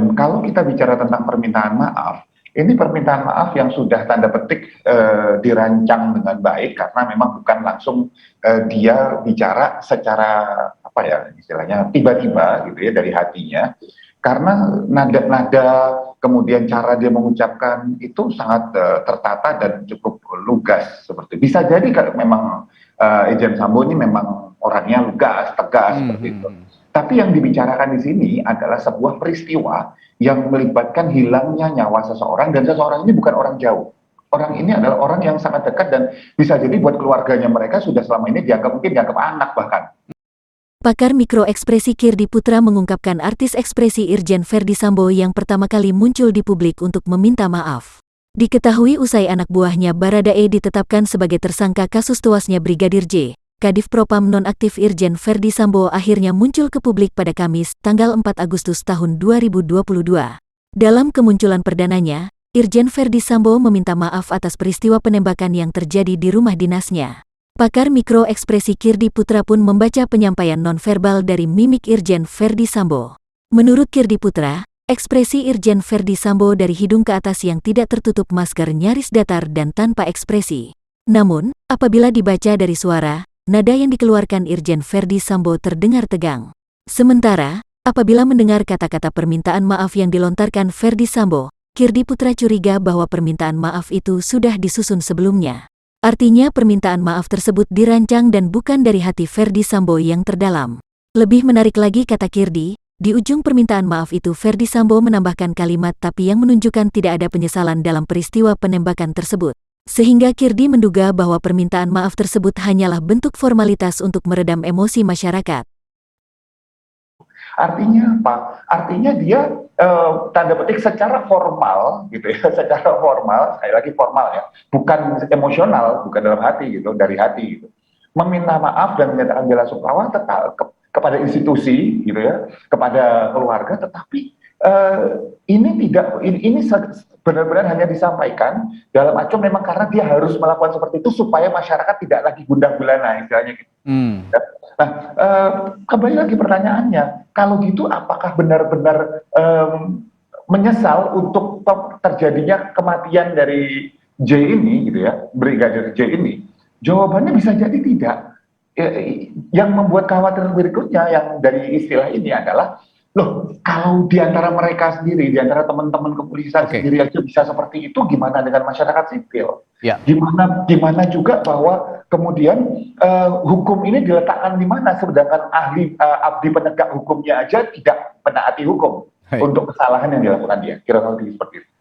Dan kalau kita bicara tentang permintaan maaf, ini permintaan maaf yang sudah tanda petik dirancang dengan baik karena memang bukan langsung dia bicara secara apa ya istilahnya tiba-tiba gitu ya dari hatinya. Karena nada-nada kemudian cara dia mengucapkan itu sangat tertata dan cukup lugas seperti bisa jadi kalau memang Irjen Sambo ini memang orangnya lugas, tegas seperti itu. Tapi yang dibicarakan di sini adalah sebuah peristiwa yang melibatkan hilangnya nyawa seseorang dan seseorang ini bukan orang jauh. Orang ini adalah orang yang sangat dekat dan bisa jadi buat keluarganya mereka sudah selama ini mungkin dianggap anak bahkan. Pakar mikroekspresi Kirdi Putra mengungkapkan artis ekspresi Irjen Verdi Sambo yang pertama kali muncul di publik untuk meminta maaf. Diketahui usai anak buahnya Baradae ditetapkan sebagai tersangka kasus tewasnya Brigadir J, Kadif Propam nonaktif Irjen Verdi Sambo akhirnya muncul ke publik pada Kamis, tanggal 4 Agustus tahun 2022. Dalam kemunculan perdananya, Irjen Verdi Sambo meminta maaf atas peristiwa penembakan yang terjadi di rumah dinasnya. Pakar mikroekspresi Kirdi Putra pun membaca penyampaian nonverbal dari mimik Irjen Verdi Sambo. Menurut Kirdi Putra, ekspresi Irjen Verdi Sambo dari hidung ke atas yang tidak tertutup masker nyaris datar dan tanpa ekspresi. Namun, apabila dibaca dari suara, nada yang dikeluarkan Irjen Verdi Sambo terdengar tegang. Sementara, apabila mendengar kata-kata permintaan maaf yang dilontarkan Verdi Sambo, Kirdi Putra curiga bahwa permintaan maaf itu sudah disusun sebelumnya. Artinya permintaan maaf tersebut dirancang dan bukan dari hati Verdi Sambo yang terdalam. Lebih menarik lagi kata Kirdi, di ujung permintaan maaf itu Verdi Sambo menambahkan kalimat tapi yang menunjukkan tidak ada penyesalan dalam peristiwa penembakan tersebut. Sehingga Kirdi menduga bahwa permintaan maaf tersebut hanyalah bentuk formalitas untuk meredam emosi masyarakat. Artinya apa? Artinya dia tanda petik secara formal gitu ya, secara formal, sekali lagi formal ya, bukan emosional, bukan dalam hati gitu, dari hati gitu. Meminta maaf dan menyatakan bela sungkawa kepada institusi gitu ya, kepada keluarga, tetapi ini tidak ini benar-benar hanya disampaikan dalam acuan memang karena dia harus melakukan seperti itu supaya masyarakat tidak lagi gundah gulana istilahnya gitu. Nah, kembali lagi pertanyaannya, kalau gitu apakah benar-benar menyesal untuk terjadinya kematian dari J ini gitu ya, Brigadir J ini? Jawabannya bisa jadi tidak. Yang membuat khawatir berikutnya yang dari istilah ini adalah, loh, kalau di antara mereka sendiri, di antara teman-teman kepolisian sendiri aja bisa seperti itu, gimana dengan masyarakat sipil? Gimana juga bahwa kemudian hukum ini diletakkan di mana, sedangkan abdi penegak hukumnya aja tidak menaati hukum untuk kesalahan yang dilakukan dia. Kira-kira seperti itu.